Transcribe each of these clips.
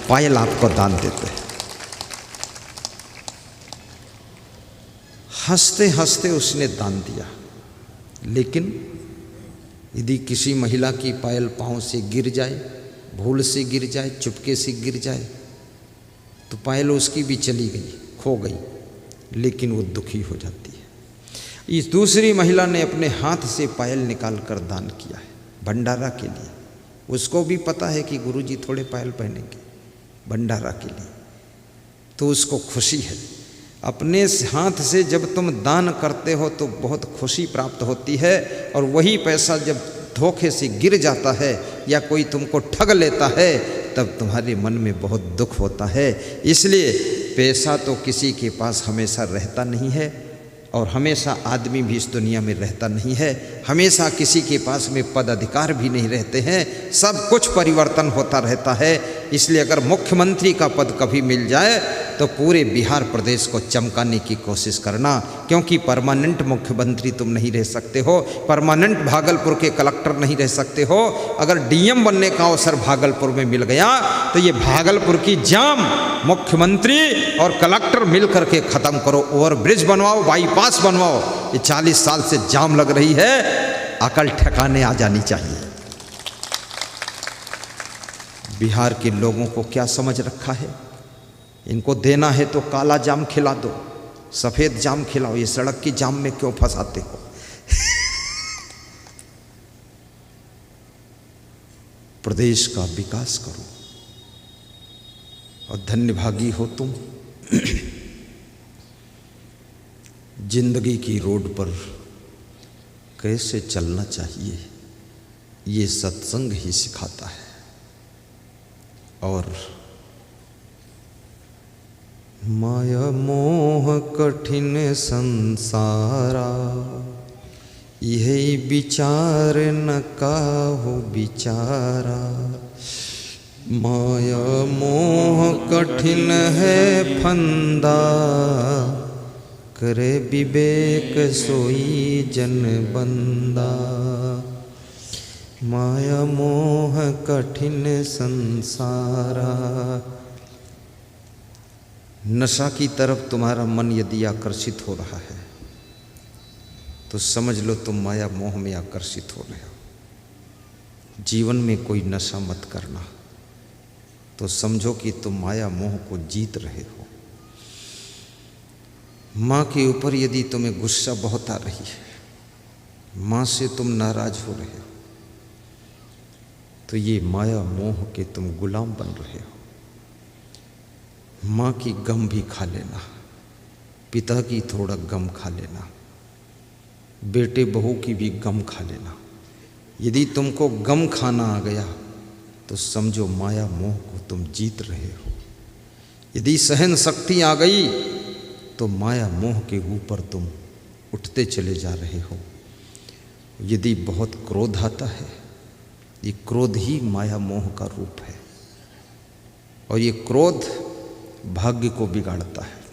पायल आपको दान देते हैं। हंसते हंसते उसने दान दिया, लेकिन यदि किसी महिला की पायल पाँव से गिर जाए, भूल से गिर जाए, चुपके से गिर जाए, तो पायल उसकी भी चली गई, खो गई, लेकिन वो दुखी हो जाती है। इस दूसरी महिला ने अपने हाथ से पायल निकाल कर दान किया है भंडारा के लिए। उसको भी पता है कि गुरुजी थोड़े पायल पहनेंगे भंडारा के लिए, तो उसको खुशी है। अपने हाथ से जब तुम दान करते हो तो बहुत खुशी प्राप्त होती है, और वही पैसा जब धोखे से गिर जाता है या कोई तुमको ठग लेता है तब तुम्हारे मन में बहुत दुख होता है। इसलिए पैसा तो किसी के पास हमेशा रहता नहीं है, और हमेशा आदमी भी इस दुनिया में रहता नहीं है। हमेशा किसी के पास में पद अधिकार भी नहीं रहते हैं, सब कुछ परिवर्तन होता रहता है। इसलिए अगर मुख्यमंत्री का पद कभी मिल जाए तो पूरे बिहार प्रदेश को चमकाने की कोशिश करना, क्योंकि परमानेंट मुख्यमंत्री तुम नहीं रह सकते हो, परमानेंट भागलपुर के कलेक्टर नहीं रह सकते हो। अगर डीएम बनने का अवसर भागलपुर में मिल गया तो ये भागलपुर की जाम मुख्यमंत्री और कलेक्टर मिल करके ख़त्म करो। ओवरब्रिज बनवाओ, बाईपास बनवाओ। ये 40 साल से जाम लग रही है, अकल ठिकाने आ जानी चाहिए। बिहार के लोगों को क्या समझ रखा है, इनको देना है तो काला जाम खिला दो, सफ़ेद जाम खिलाओ, ये सड़क की जाम में क्यों फंसाते हो? प्रदेश का विकास करो, और धन्यभागी हो तुम। जिंदगी की रोड पर कैसे चलना चाहिए ये सत्संग ही सिखाता है। और माया मोह कठिन संसारा, यही विचार न काहू बिचारा। माया मोह कठिन है फंदा, करे विवेक सोई जन बंदा। माया मोह कठिन संसारा। नशा की तरफ तुम्हारा मन यदि आकर्षित हो रहा है तो समझ लो तुम माया मोह में आकर्षित हो रहे हो। जीवन में कोई नशा मत करना, तो समझो कि तुम माया मोह को जीत रहे हो। माँ के ऊपर यदि तुम्हें गुस्सा बहुत आ रही है, माँ से तुम नाराज हो रहे हो, तो ये माया मोह के तुम गुलाम बन रहे हो। माँ की गम भी खा लेना, पिता की थोड़ा गम खा लेना, बेटे बहू की भी गम खा लेना। यदि तुमको गम खाना आ गया तो समझो माया मोह को तुम जीत रहे हो। यदि सहन शक्ति आ गई तो माया मोह के ऊपर तुम उठते चले जा रहे हो। यदि बहुत क्रोध आता है, ये क्रोध ही माया मोह का रूप है, और ये क्रोध भाग्य को बिगाड़ता है।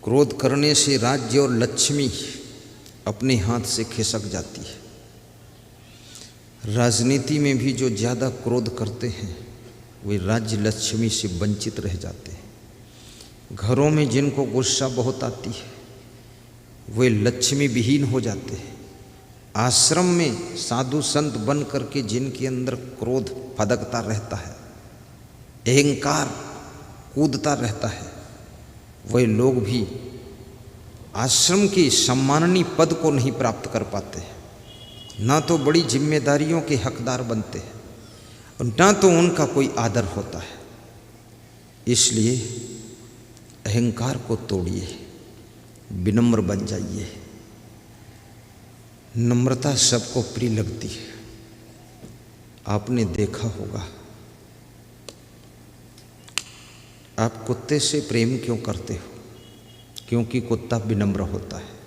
क्रोध करने से राज्य और लक्ष्मी अपने हाथ से खिसक जाती है। राजनीति में भी जो ज़्यादा क्रोध करते हैं वे राज्य लक्ष्मी से वंचित रह जाते हैं। घरों में जिनको गुस्सा बहुत आती है वे लक्ष्मी विहीन हो जाते हैं। आश्रम में साधु संत बन करके जिनके अंदर क्रोध फदकता रहता है, अहंकार कूदता रहता है, वे लोग भी आश्रम के सम्माननीय पद को नहीं प्राप्त कर पाते हैं, ना तो बड़ी जिम्मेदारियों के हकदार बनते हैं और ना तो उनका कोई आदर होता है। इसलिए अहंकार को तोड़िए, विनम्र बन जाइए। नम्रता सबको प्रिय लगती है। आपने देखा होगा, आप कुत्ते से प्रेम क्यों करते हो? क्योंकि कुत्ता विनम्र होता है।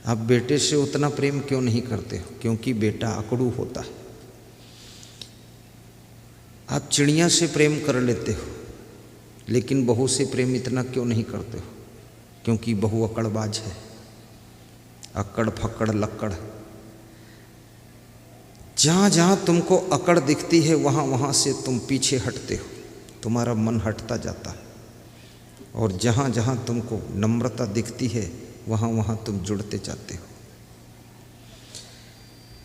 आप बेटे से उतना प्रेम क्यों नहीं करते हो? क्योंकि बेटा अकड़ू होता है। आप चिड़िया से प्रेम कर लेते हो, लेकिन बहू से प्रेम इतना क्यों नहीं करते हो? क्योंकि बहू अकड़बाज है, अकड़ फकड़ लक्कड़। जहाँ जहाँ तुमको अकड़ दिखती है वहाँ वहाँ से तुम पीछे हटते हो, तुम्हारा मन हटता जाता है। और जहाँ जहाँ तुमको नम्रता दिखती है वहाँ वहाँ तुम जुड़ते जाते हो।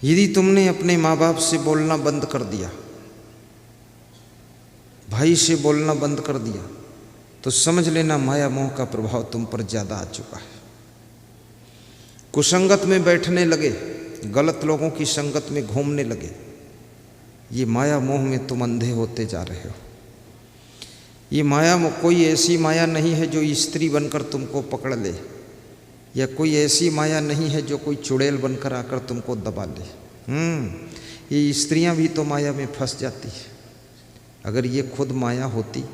यदि तुमने अपने माँ बाप से बोलना बंद कर दिया, भाई से बोलना बंद कर दिया, तो समझ लेना माया मोह का प्रभाव तुम पर ज़्यादा आ चुका है। कुसंगत में बैठने लगे, गलत लोगों की संगत में घूमने लगे, ये माया मोह में तुम अंधे होते जा रहे हो। ये माया कोई ऐसी माया नहीं है जो स्त्री बनकर तुमको पकड़ ले, या कोई ऐसी माया नहीं है जो कोई चुड़ैल बनकर आकर तुमको दबा ले। ये स्त्रियां भी तो माया में फंस जाती है। अगर ये खुद माया होती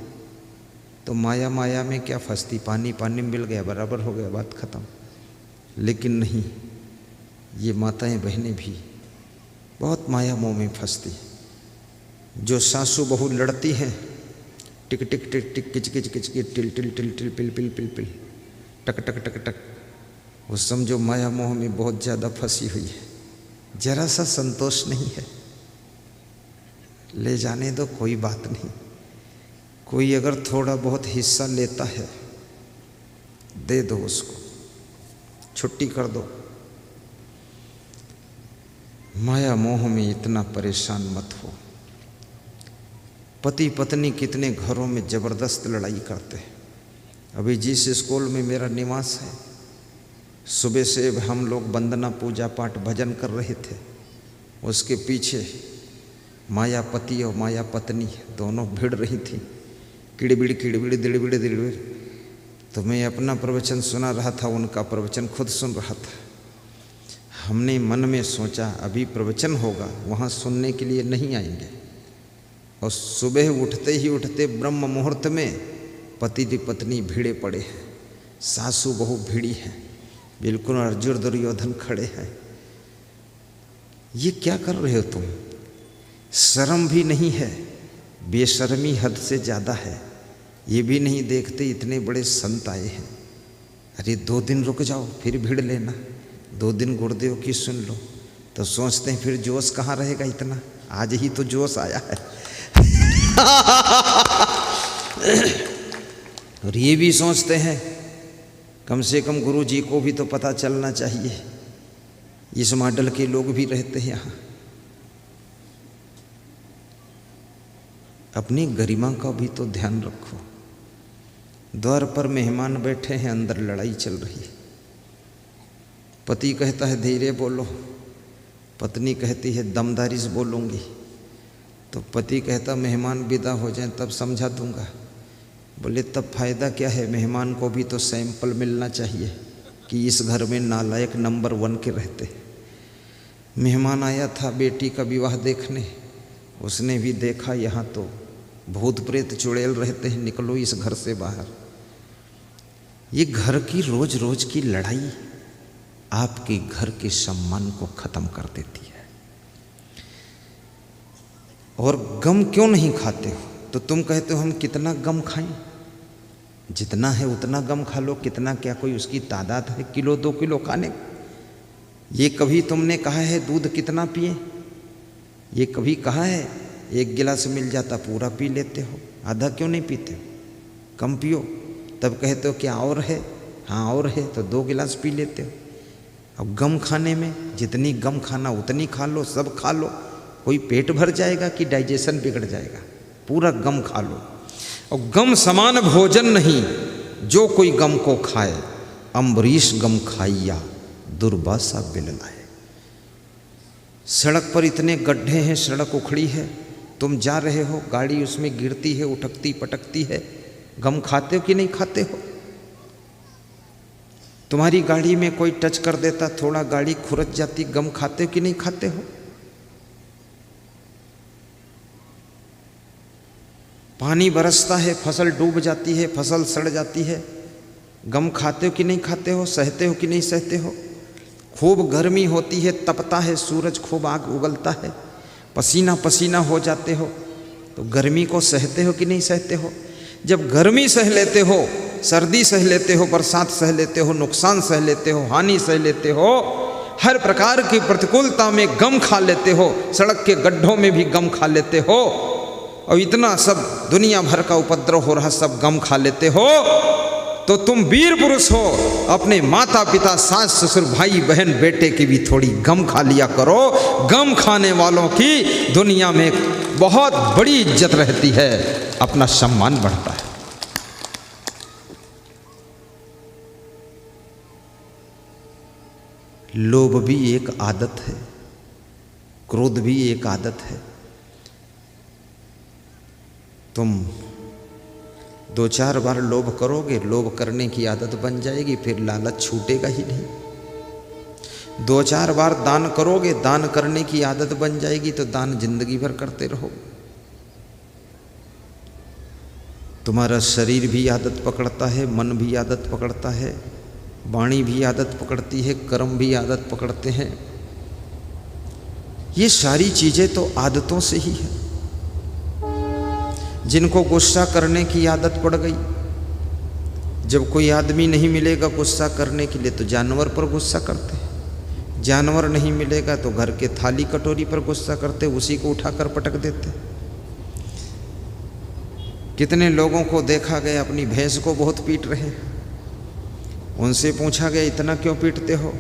तो माया माया में क्या फंसती, पानी पानी में मिल गया, बराबर हो गया, बात खत्म। लेकिन नहीं, ये माताएं बहनें भी बहुत माया मोह में फंसती। जो सासू बहू लड़ती हैं, टिक टिक टिक टिक किच किच किच किच टिल टिल टिल टिल पिल पिल पिल पिल टक टक टक टक, वो समझो माया मोह में बहुत ज़्यादा फंसी हुई है, जरा सा संतोष नहीं है। ले जाने दो, कोई बात नहीं। कोई अगर थोड़ा बहुत हिस्सा लेता है दे दो उसको, छुट्टी कर दो। माया मोह में इतना परेशान मत हो। पति पत्नी कितने घरों में ज़बरदस्त लड़ाई करते हैं। अभी जिस स्कूल में मेरा निवास है, सुबह से हम लोग वंदना पूजा पाठ भजन कर रहे थे, उसके पीछे माया पति और माया पत्नी दोनों भिड़ रही थी, किड़बिड़ किड़बिड़ दिड़बिड़ दिड़बिड़। तो मैं अपना प्रवचन सुना रहा था, उनका प्रवचन खुद सुन रहा था। हमने मन में सोचा अभी प्रवचन होगा, वहाँ सुनने के लिए नहीं आएंगे। और सुबह उठते ही उठते ब्रह्म मुहूर्त में पति पत्नी भिड़े पड़े हैं, सासू बहू भिड़ी हैं, बिल्कुल अर्जुन दुर्योधन खड़े हैं। ये क्या कर रहे हो तुम? शर्म भी नहीं है, बेशर्मी हद से ज़्यादा है। ये भी नहीं देखते इतने बड़े संत आए हैं। अरे 2 दिन रुक जाओ फिर भिड़ लेना, 2 दिन गुरुदेव की सुन लो। तो सोचते हैं फिर जोश कहाँ रहेगा इतना, आज ही तो जोश आया है। और ये भी सोचते हैं कम से कम गुरु जी को भी तो पता चलना चाहिए। इस मॉडल के लोग भी रहते हैं यहाँ। अपनी गरिमा का भी तो ध्यान रखो। द्वार पर मेहमान बैठे हैं, अंदर लड़ाई चल रही है। पति कहता है धीरे बोलो, पत्नी कहती है दमदारी से बोलूँगी। तो पति कहता मेहमान विदा हो जाए तब समझा दूंगा। बोले तब फायदा क्या है, मेहमान को भी तो सैंपल मिलना चाहिए कि इस घर में नालायक नंबर 1 के रहते। मेहमान आया था बेटी का विवाह देखने, उसने भी देखा यहाँ तो भूत प्रेत चुड़ैल रहते हैं, निकलो इस घर से बाहर। ये घर की रोज रोज की लड़ाई आपके घर के सम्मान को खत्म कर देती है। और गम क्यों नहीं खाते हो? तो तुम कहते हो हम कितना गम खाएं? जितना है उतना गम खा लो। कितना क्या कोई उसकी तादाद है, किलो 2 किलो खाने? ये कभी तुमने कहा है दूध कितना पिए? ये कभी कहा है 1 गिलास मिल जाता पूरा पी लेते हो? आधा क्यों नहीं पीते? कम पियो। तब कहते हो क्या और है? हाँ और है, तो 2 गिलास पी लेते हो। अब गम खाने में जितनी गम खाना उतनी खा लो, सब खा लो। कोई पेट भर जाएगा कि डाइजेशन बिगड़ जाएगा? पूरा गम खा लो। और गम समान भोजन नहीं, जो कोई गम को खाए। अम्बरीश गम खाइया दुर्वासा बिल लाए। सड़क पर इतने गड्ढे हैं, सड़क उखड़ी है, तुम जा रहे हो, गाड़ी उसमें गिरती है, उठकती पटकती है, गम खाते हो कि नहीं खाते हो? तुम्हारी गाड़ी में कोई टच कर देता, थोड़ा गाड़ी खुरच जाती, गम खाते हो कि नहीं खाते हो? पानी बरसता है, फसल डूब जाती है, फसल सड़ जाती है, गम खाते हो कि नहीं खाते हो? सहते हो कि नहीं सहते हो? खूब गर्मी होती है, तपता है सूरज, खूब आग उगलता है, पसीना पसीना हो जाते हो, तो गर्मी को सहते हो कि नहीं सहते हो? जब गर्मी सह लेते हो, सर्दी सह लेते हो, बरसात सह लेते हो, नुकसान सह लेते हो, हानि सह लेते हो, हर प्रकार की प्रतिकूलता में गम खा लेते हो, सड़क के गड्ढों में भी गम खा लेते हो, और इतना सब दुनिया भर का उपद्रव हो रहा सब गम खा लेते हो, तो तुम वीर पुरुष हो। अपने माता पिता, सास ससुर, भाई बहन, बेटे की भी थोड़ी गम खा लिया करो। गम खाने वालों की दुनिया में बहुत बड़ी इज्जत रहती है, अपना सम्मान बढ़ता है। लोभ भी एक आदत है, क्रोध भी एक आदत है। तुम 2-4 बार लोभ करोगे, लोभ करने की आदत बन जाएगी, फिर लालच छूटेगा ही नहीं। 2-4 बार दान करोगे, दान करने की आदत बन जाएगी, तो दान जिंदगी भर करते रहोगे। तुम्हारा शरीर भी आदत पकड़ता है, मन भी आदत पकड़ता है, वाणी भी आदत पकड़ती है, कर्म भी आदत पकड़ते हैं। ये सारी चीजें तो आदतों से ही है। जिनको गुस्सा करने की आदत पड़ गई, जब कोई आदमी नहीं मिलेगा गुस्सा करने के लिए तो जानवर पर गुस्सा करते हैं, जानवर नहीं मिलेगा तो घर के थाली कटोरी पर गुस्सा करते, उसी को उठाकर पटक देते। कितने लोगों को देखा गया अपनी भैंस को बहुत पीट रहे हैं, उनसे पूछा गया इतना क्यों पीटते हो,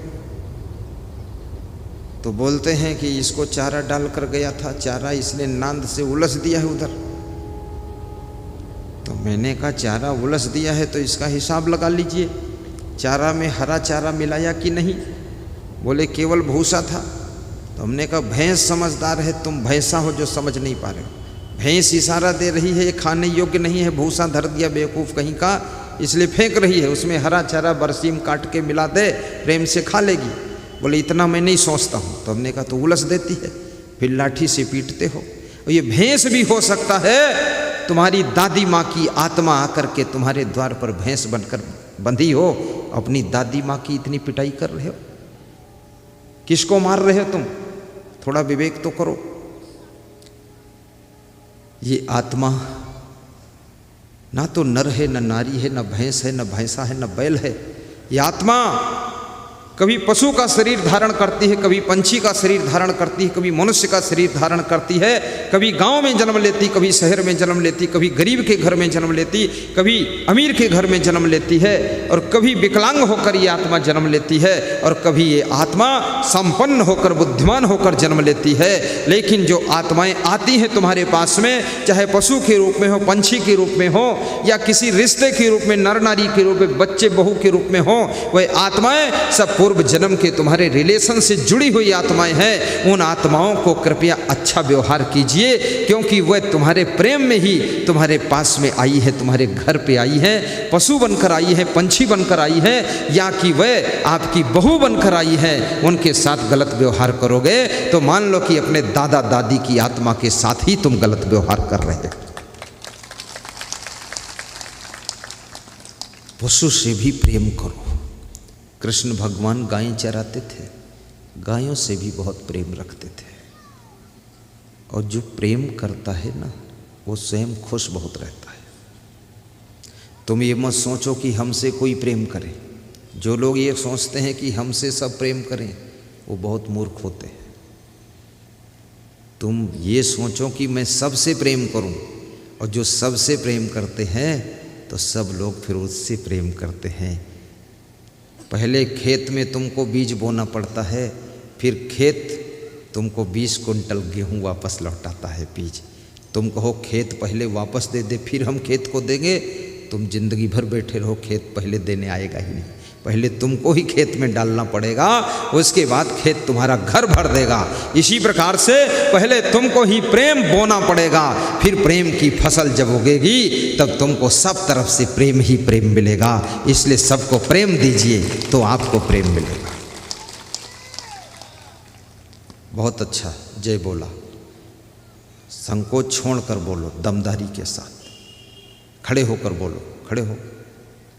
तो बोलते हैं कि इसको चारा डाल कर गया था, चारा इसने नांद से उलझ दिया है उधर। तो मैंने कहा चारा उलझ दिया है तो इसका हिसाब लगा लीजिए, चारा में हरा चारा मिलाया कि नहीं। बोले केवल भूसा था। तो हमने कहा भैंस समझदार है, तुम भैंसा हो जो समझ नहीं पा रहे हो। भैंस इशारा दे रही है ये खाने योग्य नहीं है, भूसा धर दिया बेवकूफ़ कहीं का, इसलिए फेंक रही है, उसमें हरा चारा बरसीम काट के मिला दे, प्रेम से खा लेगी। बोले इतना मैं नहीं सोचता हूँ। तो हमने कहा तो उलझ देती है, फिर लाठी से पीटते हो। और ये भैंस भी हो सकता है तुम्हारी दादी माँ की आत्मा आकर के तुम्हारे द्वार पर भैंस बनकर बंधी हो, अपनी दादी माँ की इतनी पिटाई कर रहे हो। किसको मार रहे हो तुम? थोड़ा विवेक तो करो। ये आत्मा ना तो नर है, न नारी है, न भैंस है, न भैंसा है, न बैल है। ये आत्मा कभी पशु का शरीर धारण करती है, कभी पंछी का शरीर धारण करती है, कभी मनुष्य का शरीर धारण करती है, कभी गांव में जन्म लेती, कभी शहर में जन्म लेती, कभी गरीब के घर में जन्म लेती, कभी अमीर के घर में जन्म लेती है, और कभी विकलांग होकर ये आत्मा जन्म लेती है, और कभी ये आत्मा संपन्न होकर बुद्धिमान होकर जन्म लेती है। लेकिन जो आत्माएं आती हैं तुम्हारे पास में, चाहे पशु के रूप में हो, पंछी के रूप में हो, या किसी रिश्ते के रूप में, नर नारी के रूप में, बच्चे बहू के रूप में हो, वह आत्माएं सब पूर्व जन्म के तुम्हारे रिलेशन से जुड़ी हुई आत्माएं हैं। उन आत्माओं को कृपया अच्छा व्यवहार कीजिए, क्योंकि वह तुम्हारे प्रेम में ही तुम्हारे पास में आई है, तुम्हारे घर पे आई है, पशु बनकर आई है, पंछी बनकर आई है, या कि वह आपकी बहू बनकर आई है। उनके साथ गलत व्यवहार करोगे तो मान लो कि अपने दादा दादी की आत्मा के साथ ही तुम गलत व्यवहार कर रहे हो। पशु से भी प्रेम करो। कृष्ण भगवान गायें चराते थे, गायों से भी बहुत प्रेम रखते थे। और जो प्रेम करता है ना, वो स्वयं खुश बहुत रहता है। तुम ये मत सोचो कि हमसे कोई प्रेम करे। जो लोग ये सोचते हैं कि हमसे सब प्रेम करें, वो बहुत मूर्ख होते हैं। तुम ये सोचो कि मैं सबसे प्रेम करूं, और जो सबसे प्रेम करते हैं तो सब लोग फिर उससे प्रेम करते हैं। पहले खेत में तुमको बीज बोना पड़ता है, फिर खेत तुमको 20 कुंटल गेहूं वापस लौटाता है बीज। तुम कहो खेत पहले वापस दे दे फिर हम खेत को देंगे, तुम जिंदगी भर बैठे रहो, खेत पहले देने आएगा ही नहीं। पहले तुमको ही खेत में डालना पड़ेगा, उसके बाद खेत तुम्हारा घर भर देगा। इसी प्रकार से पहले तुमको ही प्रेम बोना पड़ेगा, फिर प्रेम की फसल जब उगेगी तब तुमको सब तरफ से प्रेम ही प्रेम मिलेगा। इसलिए सबको प्रेम दीजिए तो आपको प्रेम मिलेगा। बहुत अच्छा जय बोला। संकोच छोड़कर बोलो, दमदारी के साथ खड़े होकर बोलो। खड़े हो,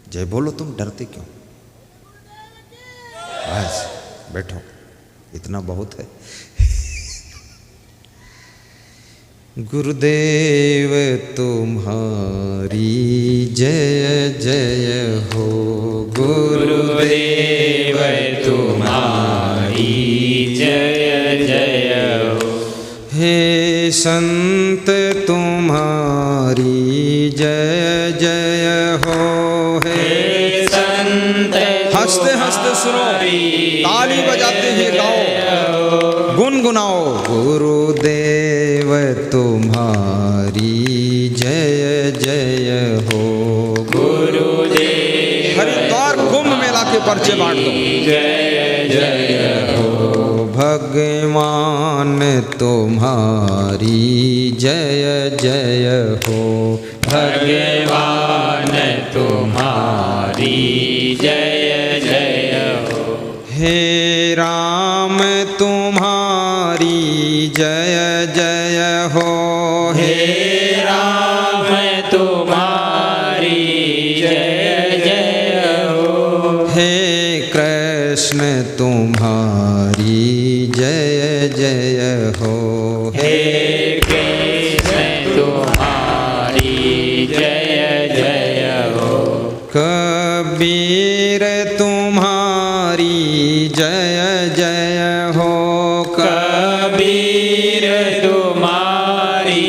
जय बोलो। तुम डरते क्यों? बस बैठो, इतना बहुत है। गुरुदेव तुम्हारी जय जय हो, गुरुदेव तुम्हारी संत तुम्हारी जय जय हो। हे संत हंसते हंसते सुनो, ताली बजाते हुए गाओ, गुनगुनाओ। गुरुदेव तुम्हारी जय जय हो। गुरुदेव हरिद्वार कुंभ मेला के पर्चे बांट दो। जय जय हो। भगवान तुम्हारी जय जय हो। भगवान तुम्हारी जय जय हो। हे राम तुम्हारी जय जय हो। हे राम तुम्हारी जय जय हो। हे कृष्ण तुम्हारी जय जय हो। हे कृष्ण तुम्हारी जय जय हो। कबीर तुम्हारी जय जय हो। कबीर तुम्हारी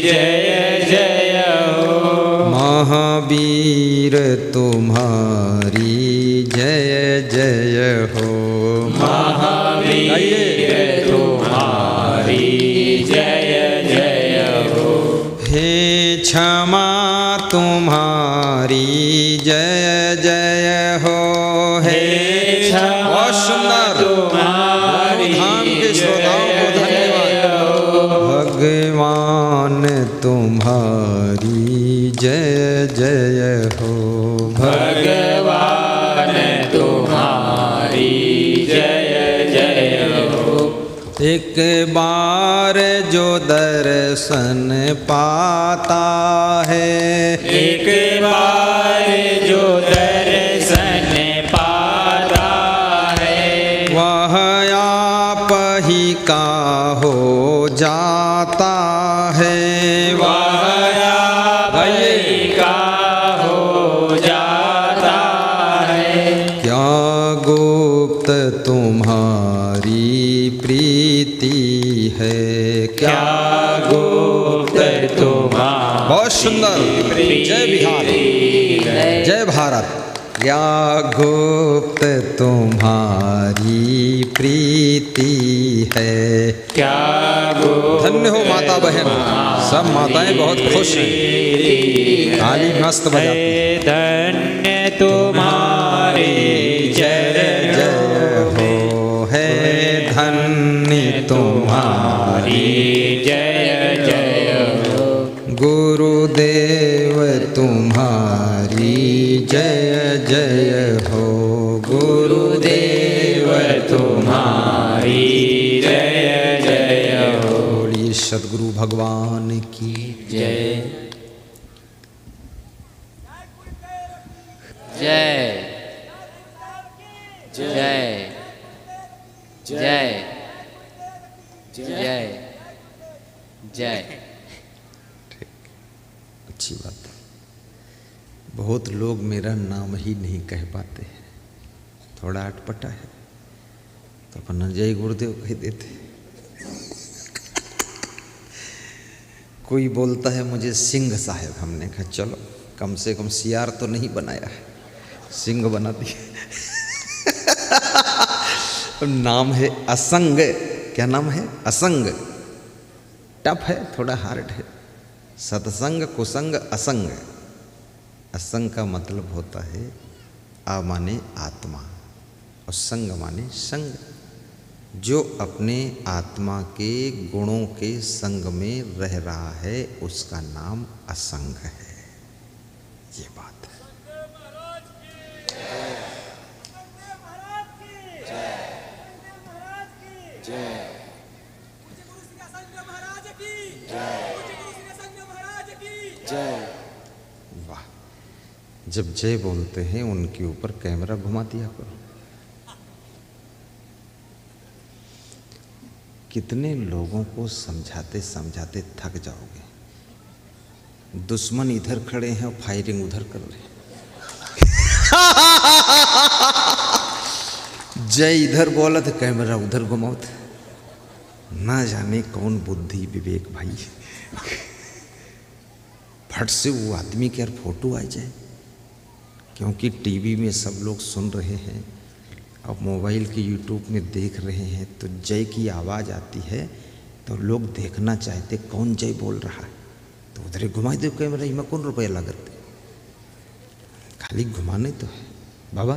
जय जय हो। महावीर तुम्हारी जय जय हो। महावीर तुम्हारी जय जय हो। हे क्षमा तुम्हारी जय जय हो। हे बहुत सुंदर, धाम के श्रोताओं को धन्यवाद। भगवान तुम्हारी जय जय हो। भगवान तुम्हारी जय जय हो। एक बार जो दर्शन पाता है, एक बार जो दर्शन पाता है, वह आप ही का हो जाता है। वह आप ही का हो जाता है। क्या गुप्त तुम्हारी प्रीति है। क्या गुप्त तुम्हारी बहुत सुंदर। जय बिहार, जय भारत। क्या गुप्त तुम्हारी प्रीति है। क्या गुप्त धन्य हो माता बहन, सब माताएं बहुत खुश हैं, ताली मस्त बजाती हैं। धन्य तुम्हारी जय जय हो। है धन्य तुम्हारी जय जय हो। गुरुदेव तुम्हारी जय जय हो। गुरुदेव तुम्हारी जय जय हो। बोलिए सद्गुरु भगवान की जय जय जय जय जय जय। अच्छी बात है। बहुत लोग मेरा नाम ही नहीं कह पाते हैं, थोड़ा अटपटा है, तो अपन जय गुरुदेव कह देते। कोई बोलता है मुझे सिंह साहब, हमने कहा चलो कम से कम सियार तो नहीं बनाया है, सिंह बना दिया। नाम है असंग। क्या नाम है? असंग। टफ है, थोड़ा हार्ड है। सत्संग, कुसंग, असंग। असंग का मतलब होता है आ माने आत्मा और संग माने संग। जो अपने आत्मा के गुणों के संग में रह रहा है उसका नाम असंग है। ये बात है। वाह, जब जय बोलते हैं उनके ऊपर कैमरा घुमा दिया करो। कितने लोगों को समझाते समझाते थक जाओगे। दुश्मन इधर खड़े हैं और फायरिंग उधर कर रहे हैं। जय इधर बोला तो कैमरा उधर घुमाओ थे। ना जाने कौन बुद्धि विवेक भाई, फट से वो आदमी की यार फोटो आ जाए, क्योंकि टीवी में सब लोग सुन रहे हैं, अब मोबाइल के यूट्यूब में देख रहे हैं, तो जय की आवाज़ आती है तो लोग देखना चाहते कौन जय बोल रहा है, तो उधर घुमा दो कैमरा, इमा कौन रुपया लागत, खाली घुमाने तो है। बाबा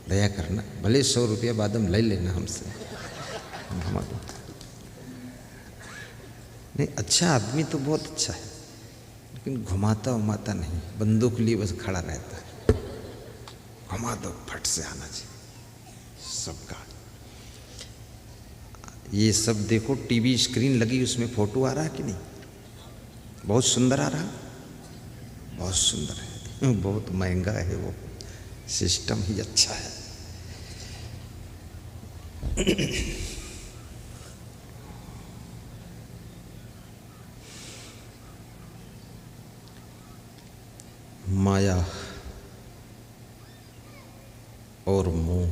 दया करना, भले 100 रुपया बाद में ले लेना हमसे, घुमा दो। नहीं, अच्छा आदमी तो बहुत अच्छा है, लेकिन घुमाता उमाता नहीं, बंदूक लिए बस खड़ा रहता है, घुमा दो फट से आना चाहिए सबका। ये सब देखो टीवी स्क्रीन लगी, उसमें फोटो आ रहा है कि नहीं, बहुत सुंदर आ रहा, बहुत सुंदर है, बहुत महंगा है, वो सिस्टम ही अच्छा है। माया और मोह,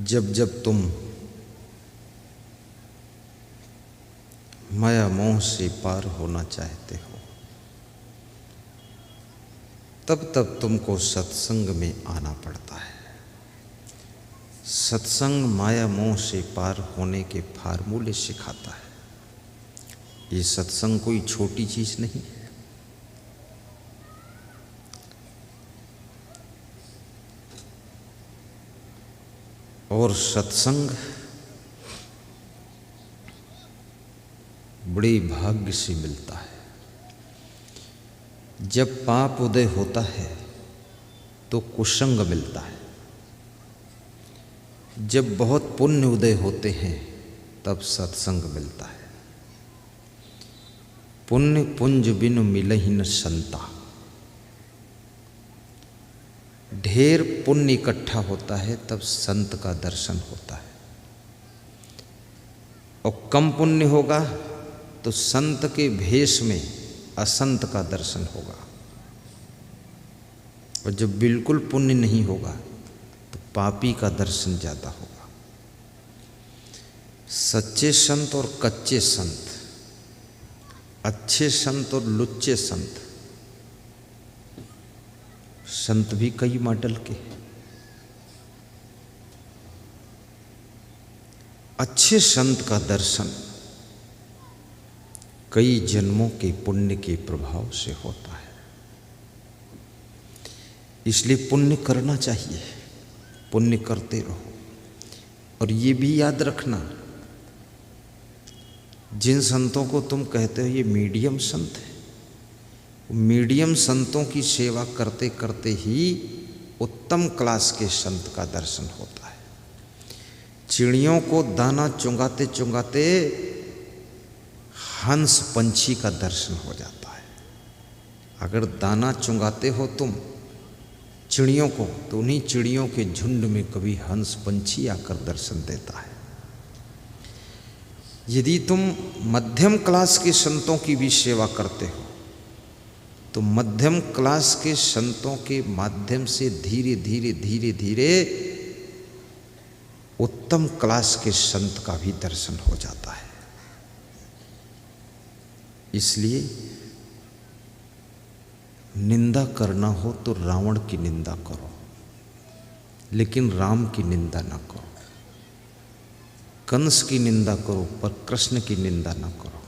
जब जब तुम माया मोह से पार होना चाहते हो, तब तब तुमको सत्संग में आना पड़ता है। सत्संग माया मोह से पार होने के फार्मूले सिखाता है। ये सत्संग कोई छोटी चीज नहीं है। और सत्संग बड़े भाग्य से मिलता है। जब पाप उदय होता है तो कुसंग मिलता है, जब बहुत पुण्य उदय होते हैं तब सत्संग मिलता है। पुण्य पुंज बिन मिलहि न संता, ढेर पुण्य इकट्ठा होता है तब संत का दर्शन होता है, और कम पुण्य होगा तो संत के भेष में असंत का दर्शन होगा, और जब बिल्कुल पुण्य नहीं होगा तो पापी का दर्शन ज़्यादा होगा। सच्चे संत और कच्चे संत, अच्छे संत और लुच्चे संत, संत भी कई मॉडल के हैं। अच्छे संत का दर्शन कई जन्मों के पुण्य के प्रभाव से होता है, इसलिए पुण्य करना चाहिए, पुण्य करते रहो। और ये भी याद रखना, जिन संतों को तुम कहते हो ये मीडियम संत है, मीडियम संतों की सेवा करते करते ही उत्तम क्लास के संत का दर्शन होता है। चिड़ियों को दाना चुंगाते चुंगाते हंस पंछी का दर्शन हो जाता है। अगर दाना चुंगाते हो तुम चिड़ियों को, तो उन्हीं चिड़ियों के झुंड में कभी हंस पंछी आकर दर्शन देता है। यदि तुम मध्यम क्लास के संतों की भी सेवा करते हो तो मध्यम क्लास के संतों के माध्यम से धीरे धीरे धीरे धीरे उत्तम क्लास के संत का भी दर्शन हो जाता है। इसलिए निंदा करना हो तो रावण की निंदा करो, लेकिन राम की निंदा ना करो। कंस की निंदा करो पर कृष्ण की निंदा ना करो।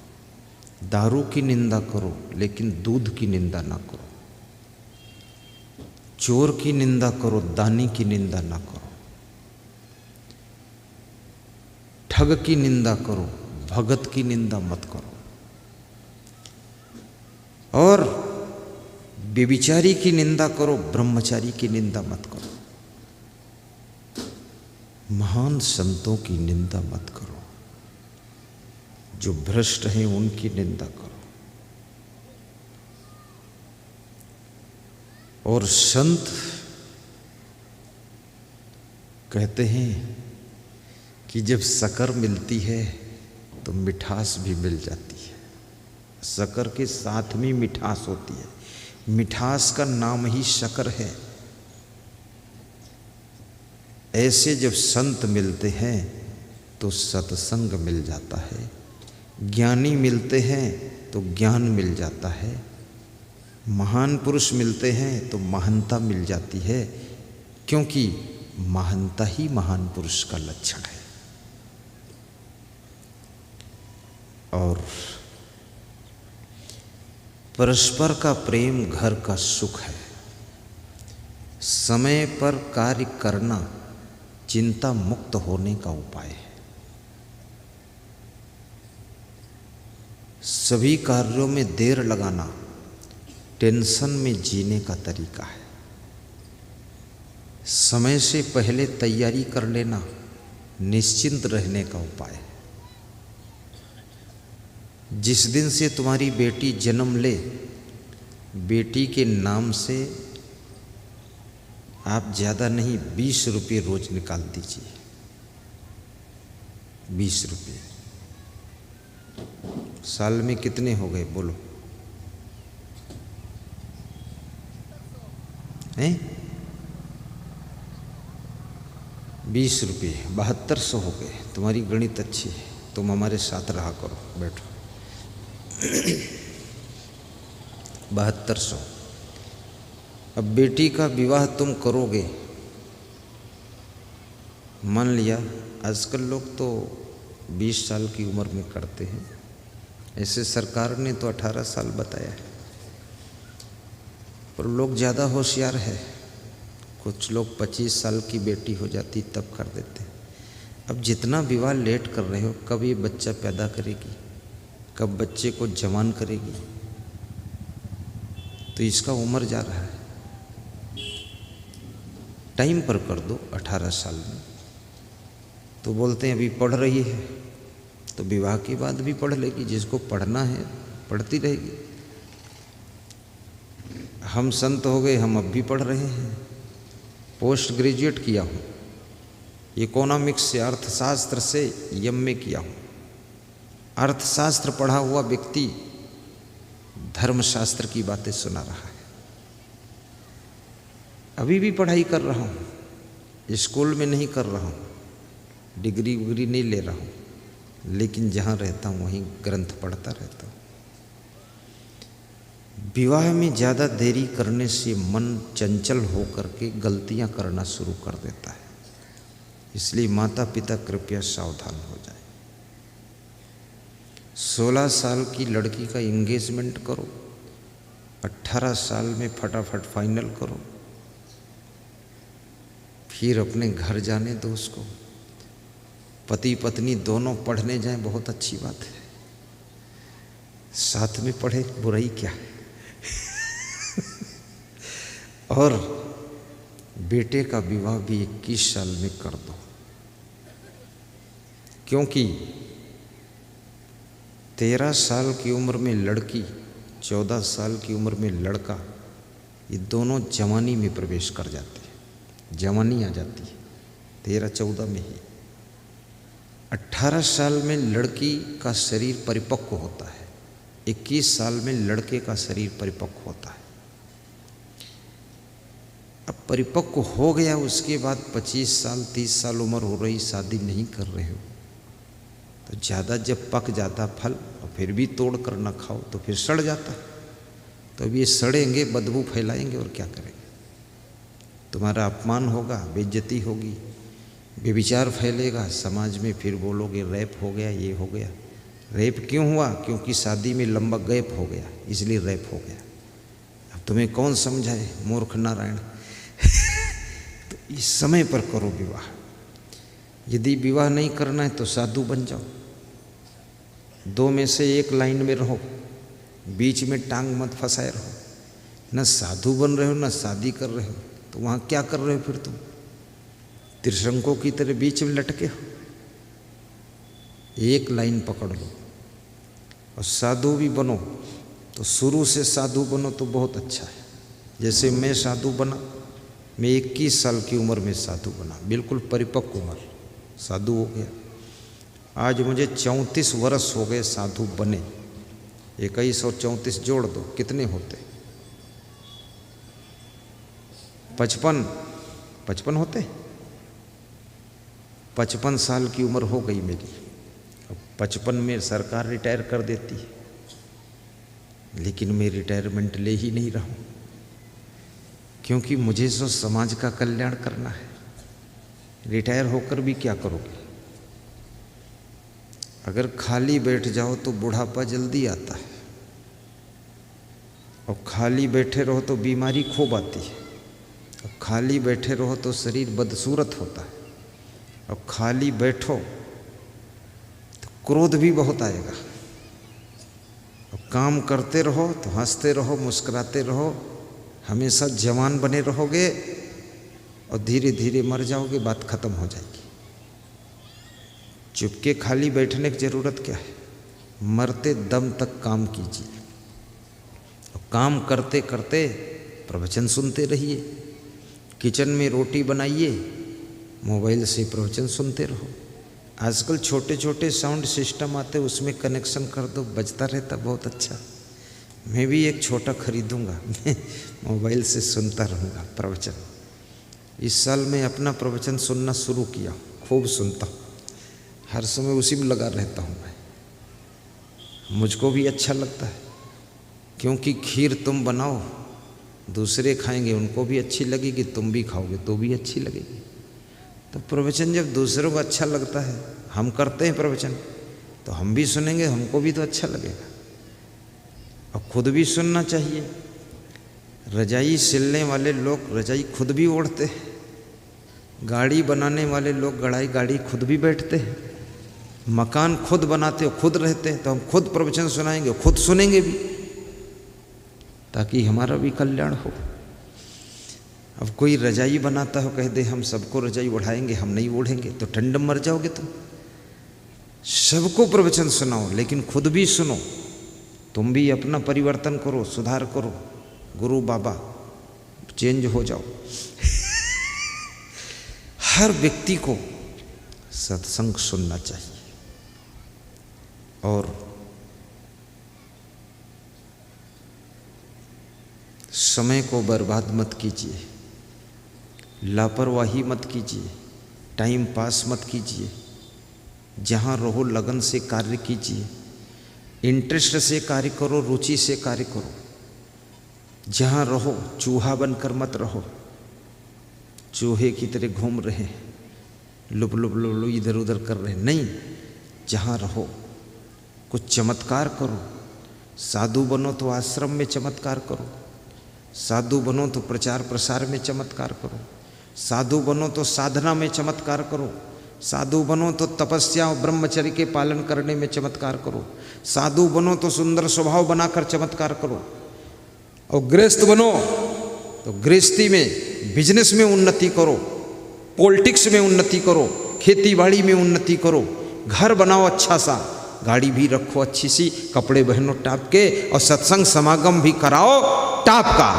दारू की निंदा करो लेकिन दूध की निंदा ना करो। चोर की निंदा करो, दानी की निंदा ना करो। ठग की निंदा करो, भगत की निंदा मत करो। और व्यभिचारी की निंदा करो, ब्रह्मचारी की निंदा मत करो। महान संतों की निंदा मत करो, जो भ्रष्ट हैं उनकी निंदा करो। और संत कहते हैं कि जब शक्कर मिलती है तो मिठास भी मिल जाती है। शक्कर के साथ में मिठास होती है, मिठास का नाम ही शक्कर है। ऐसे जब संत मिलते हैं तो सत्संग मिल जाता है, ज्ञानी मिलते हैं तो ज्ञान मिल जाता है, महान पुरुष मिलते हैं तो महानता मिल जाती है, क्योंकि महानता ही महान पुरुष का लक्षण है। और परस्पर का प्रेम घर का सुख है। समय पर कार्य करना चिंता मुक्त होने का उपाय है। सभी कार्यों में देर लगाना टेंशन में जीने का तरीका है। समय से पहले तैयारी कर लेना निश्चिंत रहने का उपाय है। जिस दिन से तुम्हारी बेटी जन्म ले, बेटी के नाम से आप ज़्यादा नहीं 20 रुपये रोज निकाल दीजिए। 20 रुपये साल में कितने हो गए बोलो? हैं? 20 रुपये 7200 हो गए। तुम्हारी गणित अच्छी है, तुम हमारे साथ रहा करो। बैठो। 7200। अब बेटी का विवाह तुम करोगे, मान लिया आजकल लोग तो 20 साल की उम्र में करते हैं, ऐसे सरकार ने तो 18 साल बताया है, पर लोग ज़्यादा होशियार है। कुछ लोग 25 साल की बेटी हो जाती तब कर देते। अब जितना विवाह लेट कर रहे हो, कब ये बच्चा पैदा करेगी, कब बच्चे को जवान करेगी, तो इसका उम्र जा रहा है। टाइम पर कर दो 18 साल में। तो बोलते हैं अभी पढ़ रही है, तो विवाह के बाद भी पढ़ लेगी, जिसको पढ़ना है पढ़ती रहेगी। हम संत हो गए, हम अब भी पढ़ रहे हैं। पोस्ट ग्रेजुएट किया हूँ, इकोनॉमिक्स से, अर्थशास्त्र से एमए किया हूँ। अर्थशास्त्र पढ़ा हुआ व्यक्ति धर्मशास्त्र की बातें सुना रहा है। अभी भी पढ़ाई कर रहा हूँ, स्कूल में नहीं कर रहा हूँ, डिग्री विग्री नहीं ले रहा हूँ, लेकिन जहाँ रहता हूँ वहीं ग्रंथ पढ़ता रहता हूँ। विवाह में ज़्यादा देरी करने से मन चंचल हो करके गलतियाँ करना शुरू कर देता है। इसलिए माता पिता कृपया सावधान हो जाए। 16 साल की लड़की का एंगेजमेंट करो, 18 साल में फटाफट फाइनल करो, फिर अपने घर जाने दो उसको। पति पत्नी दोनों पढ़ने जाएं, बहुत अच्छी बात है, साथ में पढ़े, बुराई क्या है। और बेटे का विवाह भी 21 साल में कर दो, क्योंकि 13 साल की उम्र में लड़की, 14 साल की उम्र में लड़का, ये दोनों जवानी में प्रवेश कर जाते हैं। जवानी आ जाती है 13-14 में ही। 18 साल में लड़की का शरीर परिपक्व होता है, 21 साल में लड़के का शरीर परिपक्व होता है। अब परिपक्व हो गया, उसके बाद 25 साल 30 साल उम्र हो रही, शादी नहीं कर रहे हो, तो ज़्यादा जब पक जाता फल और फिर भी तोड़ कर ना खाओ तो फिर सड़ जाता। तो अब ये सड़ेंगे, बदबू फैलाएंगे और क्या करेंगे। तुम्हारा अपमान होगा, बेइज्जती होगी, व्यभिचार फैलेगा समाज में, फिर बोलोगे रैप हो गया, ये हो गया। रैप क्यों हुआ? क्योंकि शादी में लंबा गैप हो गया, इसलिए रैप हो गया। अब तुम्हें कौन समझाए, मूर्ख नारायण। तो इस समय पर करो विवाह। यदि विवाह नहीं करना है तो साधु बन जाओ। 2 में से एक लाइन में रहो, बीच में टांग मत फंसाए रहो। न साधु बन रहे हो न शादी कर रहे हो, तो वहाँ क्या कर रहे हो फिर तुम? त्रिशंकों की तरह बीच में लटके हो। एक लाइन पकड़ लो। और साधु भी बनो तो शुरू से साधु बनो तो बहुत अच्छा है। जैसे मैं साधु बना, मैं 21 साल की उम्र में साधु बना, बिल्कुल परिपक्व उम्र, साधु हो गया। आज मुझे 34 वर्ष हो गए साधु बने। 21 और 34 जोड़ दो, कितने होते? 55 होते। 55 साल की उम्र हो गई मेरी। अब 55 में सरकार रिटायर कर देती है, लेकिन मैं रिटायरमेंट ले ही नहीं रहा हूँ, क्योंकि मुझे तो समाज का कल्याण करना है। रिटायर होकर भी क्या करोगे? अगर खाली बैठ जाओ तो बुढ़ापा जल्दी आता है, और खाली बैठे रहो तो बीमारी खूब आती है, और खाली बैठे रहो तो शरीर बदसूरत होता है, और खाली बैठो तो क्रोध भी बहुत आएगा। और काम करते रहो तो हंसते रहो, मुस्कुराते रहो, हमेशा जवान बने रहोगे, और धीरे धीरे मर जाओगे, बात खत्म हो जाएगी। चुपके खाली बैठने की जरूरत क्या है? मरते दम तक काम कीजिए, और काम करते करते प्रवचन सुनते रहिए। किचन में रोटी बनाइए, मोबाइल से प्रवचन सुनते रहो। आजकल छोटे छोटे साउंड सिस्टम आते, उसमें कनेक्शन कर दो, बजता रहता, बहुत अच्छा। मैं भी एक छोटा खरीदूंगा, मैं मोबाइल से सुनता रहूँगा प्रवचन। इस साल मैं अपना प्रवचन सुनना शुरू किया, खूब सुनता हूँ, हर समय उसी में लगा रहता हूँ मैं। मुझको भी अच्छा लगता है, क्योंकि खीर तुम बनाओ, दूसरे खाएंगे, उनको भी अच्छी लगेगी, तुम भी खाओगे तो भी अच्छी लगेगी। तो प्रवचन जब दूसरों को अच्छा लगता है, हम करते हैं प्रवचन, तो हम भी सुनेंगे, हमको भी तो अच्छा लगेगा, और खुद भी सुनना चाहिए। रजाई सिलने वाले लोग रजाई खुद भी ओढ़ते हैं, गाड़ी बनाने वाले लोग गाड़ी खुद भी बैठते हैं, मकान खुद बनाते हो, खुद रहते हैं, तो हम खुद प्रवचन सुनाएंगे, खुद सुनेंगे भी, ताकि हमारा भी कल्याण हो। अब कोई रजाई बनाता हो, कह दे हम सबको रजाई ओढ़ाएंगे, हम नहीं ओढ़ेंगे, तो ठंड मर जाओगे तुम। सबको प्रवचन सुनाओ, लेकिन खुद भी सुनो, तुम भी अपना परिवर्तन करो, सुधार करो, गुरु बाबा चेंज हो जाओ। हर व्यक्ति को सत्संग सुनना चाहिए, और समय को बर्बाद मत कीजिए, लापरवाही मत कीजिए, टाइम पास मत कीजिए। जहाँ रहो लगन से कार्य कीजिए, इंटरेस्ट से कार्य करो, रुचि से कार्य करो। जहाँ रहो चूहा बनकर मत रहो, चूहे की तरह घूम रहे, लुप लुप लुप लुप इधर उधर कर रहे, नहीं। जहाँ रहो कुछ चमत्कार करो। साधु बनो तो आश्रम में चमत्कार करो, साधु बनो तो प्रचार प्रसार में चमत्कार करो, साधु बनो तो साधना में चमत्कार करो, साधु बनो तो तपस्या और ब्रह्मचर्य के पालन करने में चमत्कार करो, साधु बनो तो सुंदर स्वभाव बनाकर चमत्कार करो, और गृहस्थ बनो तो गृहस्थी में, बिजनेस में उन्नति करो, पॉलिटिक्स में उन्नति करो, खेती बाड़ी में उन्नति करो, घर बनाओ अच्छा सा, गाड़ी भी रखो अच्छी सी, कपड़े पहनो टाप के, और सत्संग समागम भी कराओ टाप का,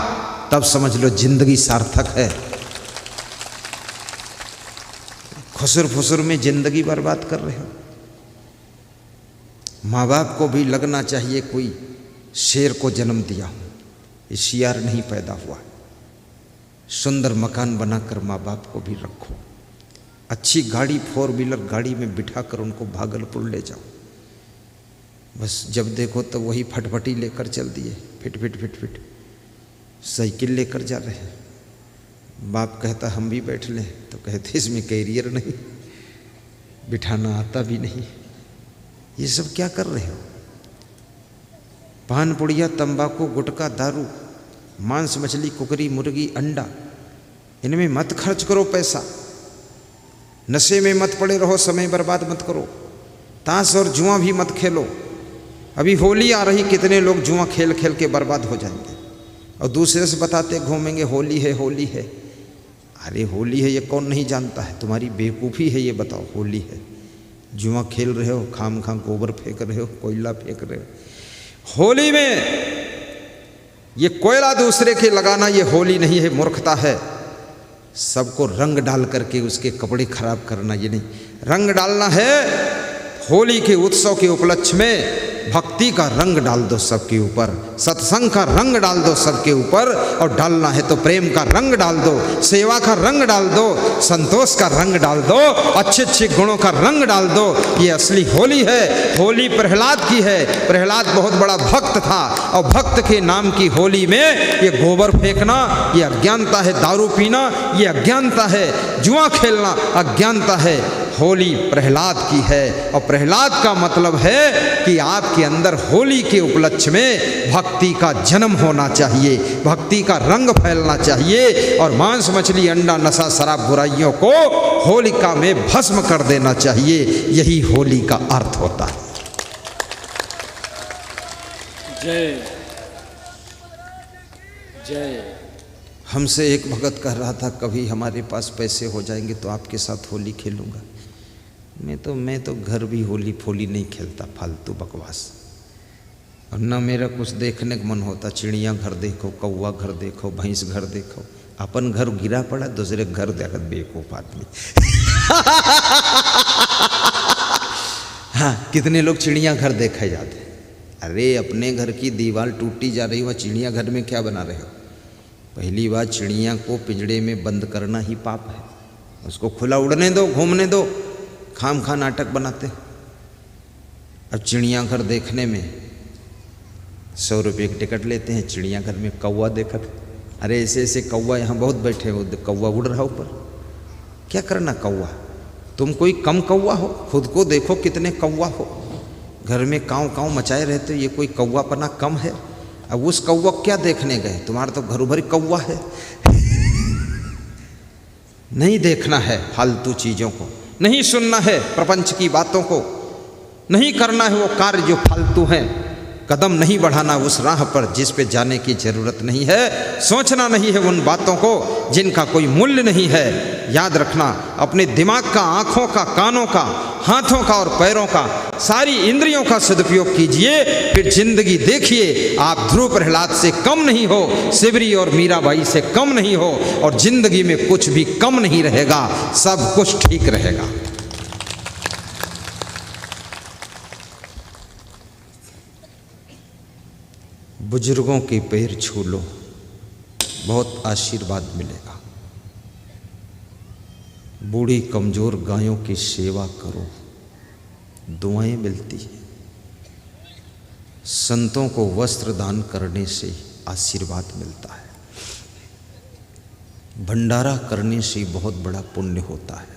तब समझ लो जिंदगी सार्थक है। खुसुर फुसुर में जिंदगी बर्बाद कर रहे हो। माँ बाप को भी लगना चाहिए कोई शेर को जन्म दिया हूँ, ये शियार नहीं पैदा हुआ। सुंदर मकान बनाकर माँ बाप को भी रखो, अच्छी गाड़ी 4 व्हीलर गाड़ी में बिठाकर उनको भागलपुर ले जाओ। बस जब देखो तो वही फटफटी लेकर चल दिए, fit fit fit fit cycle लेकर जा रहे हैं। बाप कहता हम भी बैठ लें, तो कहते इसमें कैरियर नहीं, बिठाना आता भी नहीं। ये सब क्या कर रहे हो? पान पुड़िया, तंबाकू, गुटखा, दारू, मांस मछली, कुकरी, मुर्गी, अंडा, इनमें मत खर्च करो पैसा। नशे में मत पड़े रहो, समय बर्बाद मत करो। ताश और जुआ भी मत खेलो। अभी होली आ रही, कितने लोग जुआ खेल खेल के बर्बाद हो जाएंगे, और दूसरे से बताते घूमेंगे होली है होली है। अरे होली है ये कौन नहीं जानता है? तुम्हारी बेवकूफ़ी है ये बताओ, होली है। जुआ खेल रहे हो, खाम खाम गोबर फेंक रहे हो, कोयला फेंक रहे हो। होली में ये कोयला दूसरे के लगाना ये होली नहीं है, मूर्खता है। सबको रंग डाल करके उसके कपड़े खराब करना ये नहीं। रंग डालना है होली के उत्सव के उपलक्ष्य में भक्ति का रंग डाल दो सबके ऊपर, सत्संग का रंग डाल दो सबके ऊपर, और डालना है तो प्रेम का रंग डाल दो, सेवा का रंग डाल दो, संतोष का रंग डाल दो, अच्छे अच्छे गुणों का रंग डाल दो। ये असली होली है। होली प्रहलाद की है। प्रहलाद बहुत बड़ा भक्त था, और भक्त के नाम की होली में ये गोबर फेंकना ये अज्ञानता है, दारू पीना ये अज्ञानता है, जुआ खेलना अज्ञानता है। होली प्रहलाद की है, और प्रहलाद का मतलब है कि आपके अंदर होली के उपलक्ष्य में भक्ति का जन्म होना चाहिए, भक्ति का रंग फैलना चाहिए, और मांस मछली अंडा नशा शराब बुराइयों को होलिका में भस्म कर देना चाहिए। यही होली का अर्थ होता है। जय जय। हमसे एक भगत कह रहा था, कभी हमारे पास पैसे हो जाएंगे तो आपके साथ होली खेलूंगा। मैं तो घर भी होली फोली नहीं खेलता, फालतू बकवास। और न मेरा कुछ देखने का मन होता। चिड़िया घर देखो, कौवा घर देखो, भैंस घर देखो, अपन घर गिरा पड़ा, दूसरे घर देखत बेवकूफ आदमी। हाँ, कितने लोग चिड़िया घर देखे जाते। अरे अपने घर की दीवार टूटी जा रही, वह चिड़िया घर में क्या बना रहे हो? पहली बात, चिड़िया को पिंजड़े में बंद करना ही पाप है। उसको खुला उड़ने दो, घूमने दो, खाम खा नाटक बनाते। अब चिड़ियाघर देखने में 100 रुपये की टिकट लेते हैं, चिड़ियाघर में कौवा देखत। अरे ऐसे ऐसे कौवा यहाँ बहुत बैठे हो, कौवा उड़ रहा ऊपर। क्या करना कौवा? तुम कोई कम कौवा हो? खुद को देखो कितने कौवा हो। घर में काँव काँव मचाए रहते हो, ये कोई कौवापना कम है? अब उस कौवा क्या देखने गए? तुम्हारा तो घरों भरी कौवा है। नहीं देखना है फालतू चीज़ों को, नहीं सुनना है प्रपंच की बातों को, नहीं करना है वो कार्य जो फालतू हैं, कदम नहीं बढ़ाना उस राह पर जिस पे जाने की जरूरत नहीं है, सोचना नहीं है उन बातों को जिनका कोई मूल्य नहीं है। याद रखना, अपने दिमाग का, आँखों का, कानों का, हाथों का और पैरों का, सारी इंद्रियों का सदुपयोग कीजिए, फिर जिंदगी देखिए। आप ध्रुव प्रहलाद से कम नहीं हो, सिबरी और मीराबाई से कम नहीं हो, और जिंदगी में कुछ भी कम नहीं रहेगा, सब कुछ ठीक रहेगा। बुजुर्गों के पैर छू लो, बहुत आशीर्वाद मिलेगा। बूढ़ी कमजोर गायों की सेवा करो, दुआएं मिलती है। संतों को वस्त्र दान करने से आशीर्वाद मिलता है। भंडारा करने से बहुत बड़ा पुण्य होता है।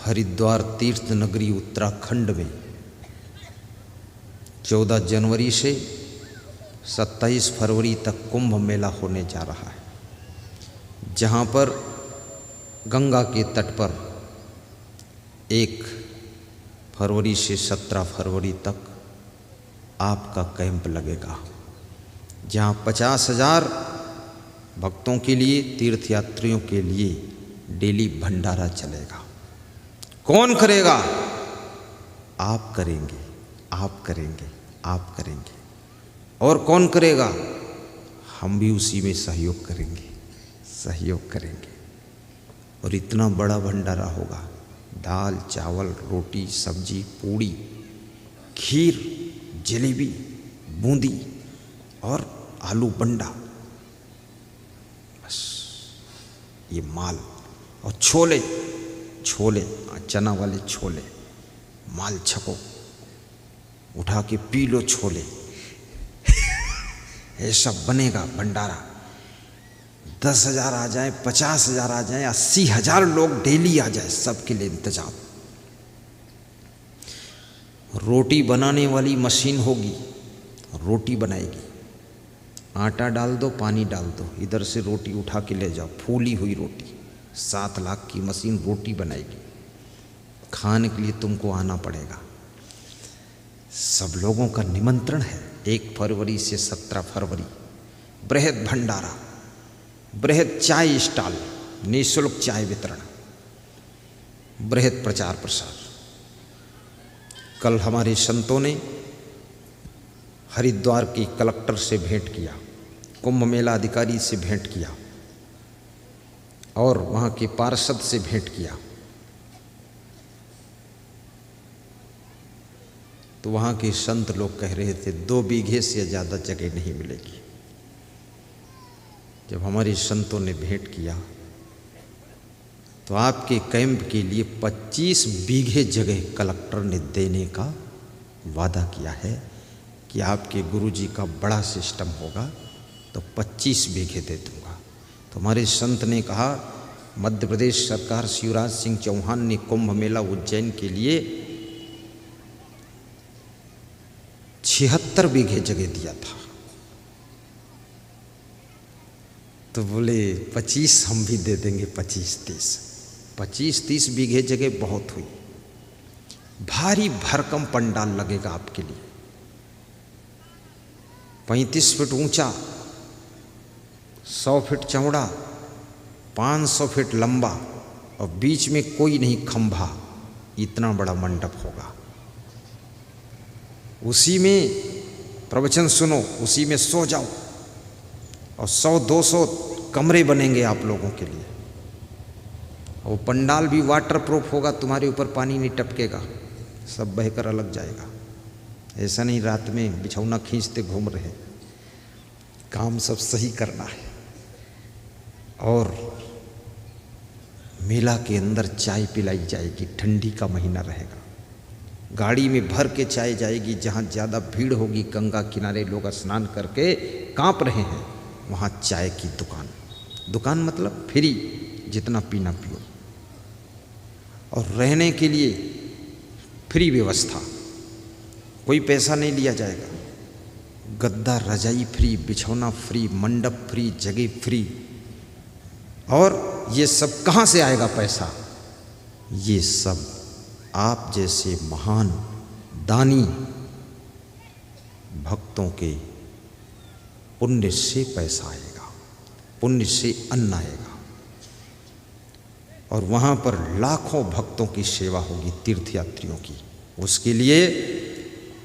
हरिद्वार तीर्थ नगरी उत्तराखंड में 14 जनवरी से 27 फरवरी तक कुंभ मेला होने जा रहा है, जहाँ पर गंगा के तट पर 1 फरवरी से 17 फरवरी तक आपका कैंप लगेगा, जहाँ 50,000 भक्तों के लिए, तीर्थयात्रियों के लिए डेली भंडारा चलेगा। कौन करेगा? आप करेंगे, आप करेंगे, आप करेंगे। और कौन करेगा? हम भी उसी में सहयोग करेंगे, सहयोग करेंगे। और इतना बड़ा भंडारा होगा, दाल चावल रोटी सब्जी पूड़ी खीर जलेबी बूंदी और आलू बंडा, बस ये माल। और छोले, छोले चना वाले छोले, माल छको, उठा के पी लो छोले। ऐसा बनेगा भंडारा। 10,000 आ जाए, 50,000 आ जाए, 80,000 लोग डेली आ जाए, सबके लिए इंतजाम। रोटी बनाने वाली मशीन होगी, रोटी बनाएगी। आटा डाल दो, पानी डाल दो, इधर से रोटी उठा के ले जाओ, फूली हुई रोटी। 7 लाख की मशीन रोटी बनाएगी। खाने के लिए तुमको आना पड़ेगा। सब लोगों का निमंत्रण है। 1 फरवरी से 17 फरवरी बृहद भंडारा, बृहद चाय स्टॉल, निःशुल्क चाय वितरण, बृहद प्रचार प्रसार। कल हमारे संतों ने हरिद्वार की कलेक्टर से भेंट किया, कुंभ मेला अधिकारी से भेंट किया और वहाँ के पार्षद से भेंट किया। तो वहाँ के संत लोग कह रहे थे 2 बीघे से ज़्यादा जगह नहीं मिलेगी। जब हमारे संतों ने भेंट किया तो आपके कैंप के लिए 25 बीघे जगह कलेक्टर ने देने का वादा किया है कि आपके गुरुजी का बड़ा सिस्टम होगा तो 25 बीघे दे दूंगा। तो हमारे संत ने कहा, मध्य प्रदेश सरकार शिवराज सिंह चौहान ने कुंभ मेला उज्जैन के लिए 76 बीघे जगह दिया था। तो बोले 25 हम भी दे देंगे, 25-30 बीघे जगह बहुत हुई। भारी भरकम पंडाल लगेगा आपके लिए, 35 फीट ऊंचा, 100 फीट चौड़ा, 500 फीट लंबा और बीच में कोई नहीं खंभा, इतना बड़ा मंडप होगा। उसी में प्रवचन सुनो, उसी में सो जाओ और 100-200 कमरे बनेंगे आप लोगों के लिए। और पंडाल भी वाटर प्रूफ होगा, तुम्हारे ऊपर पानी नहीं टपकेगा, सब बहकर अलग जाएगा। ऐसा नहीं रात में बिछौना खींचते घूम रहे, काम सब सही करना है। और मेला के अंदर चाय पिलाई जाएगी, ठंडी का महीना रहेगा, गाड़ी में भर के चाय जाएगी। जहाँ ज़्यादा भीड़ होगी, गंगा किनारे लोग स्नान करके कांप रहे हैं, वहाँ चाय की दुकान मतलब फ्री, जितना पीना पियो। और रहने के लिए फ्री व्यवस्था, कोई पैसा नहीं लिया जाएगा, गद्दा रजाई फ्री, बिछौना फ्री, मंडप फ्री, जगह फ्री। और ये सब कहाँ से आएगा पैसा? ये सब आप जैसे महान दानी भक्तों के पुण्य से पैसा आएगा, पुण्य से अन्न आएगा। और वहाँ पर लाखों भक्तों की सेवा होगी, तीर्थयात्रियों की। उसके लिए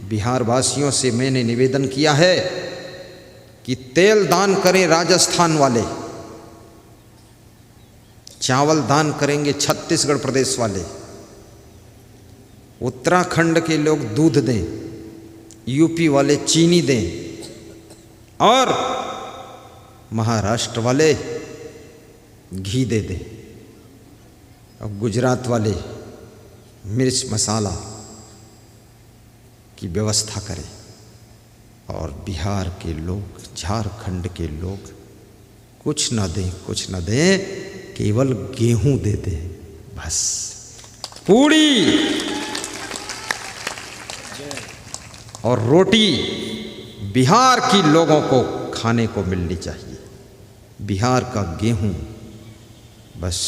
बिहार वासियों से मैंने निवेदन किया है कि तेल दान करें राजस्थान वाले, चावल दान करेंगे छत्तीसगढ़ प्रदेश वाले, उत्तराखंड के लोग दूध दें, यूपी वाले चीनी दें, और महाराष्ट्र वाले घी दे दें, और गुजरात वाले मिर्च मसाला की व्यवस्था करें, और बिहार के लोग, झारखंड के लोग कुछ न दें, केवल गेहूं दे दें, बस। पूड़ी और रोटी बिहार की लोगों को खाने को मिलनी चाहिए, बिहार का गेहूं बस।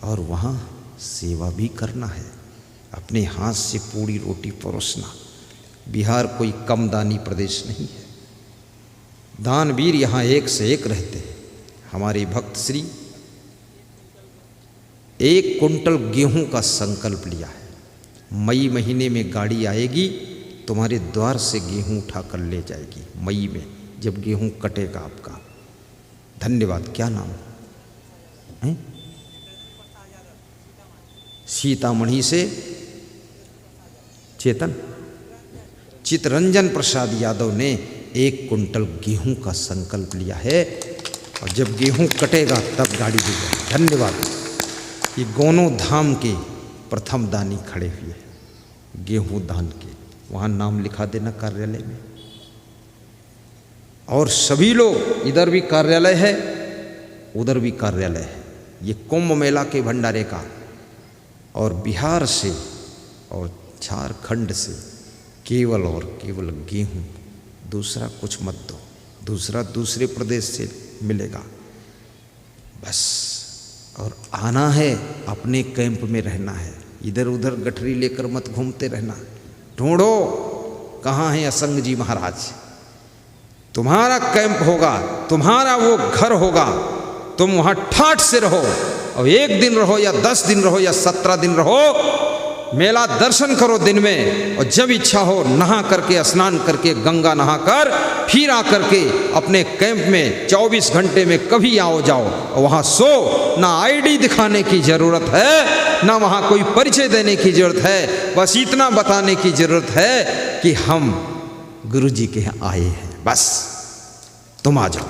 और वहाँ सेवा भी करना है, अपने हाथ से पूड़ी रोटी परोसना। बिहार कोई कम दानी प्रदेश नहीं है, दानवीर यहाँ एक से एक रहते हैं। हमारे भक्त श्री 1 कुंटल गेहूं का संकल्प लिया है। मई महीने में गाड़ी आएगी, तुम्हारे द्वार से गेहूं उठाकर ले जाएगी, मई में जब गेहूं कटेगा आपका। धन्यवाद। क्या नाम है? सीतामढ़ी से चितरंजन प्रसाद यादव ने 1 कुंटल गेहूं का संकल्प लिया है, और जब गेहूं कटेगा तब गाड़ी दी जाएगी। धन्यवाद। ये गोनो धाम के प्रथम दानी खड़े हुए, गेहूं दान के, वहाँ नाम लिखा देना कार्यालय में। और सभी लोग, इधर भी कार्यालय है, उधर भी कार्यालय है, ये कुंभ मेला के भंडारे का। और बिहार से और झारखंड से केवल और केवल गेहूं, दूसरा कुछ मत दो, दूसरा दूसरे प्रदेश से मिलेगा बस। और आना है, अपने कैंप में रहना है, इधर उधर गठरी लेकर मत घूमते रहना। ढूंढो कहाँ है असंग जी महाराज, तुम्हारा कैंप होगा, तुम्हारा वो घर होगा, तुम वहाँ ठाठ से रहो। और 1 दिन रहो या 10 दिन रहो या 17 दिन रहो, मेला दर्शन करो दिन में, और जब इच्छा हो नहा करके, स्नान करके, गंगा नहाकर फिर आकर के अपने कैंप में 24 घंटे में कभी आओ जाओ, और वहाँ सो। ना आईडी दिखाने की जरूरत है, ना वहाँ कोई परिचय देने की जरूरत है। बस इतना बताने की जरूरत है कि हम गुरु जी के यहाँ आए हैं, बस तुम आ जाओ।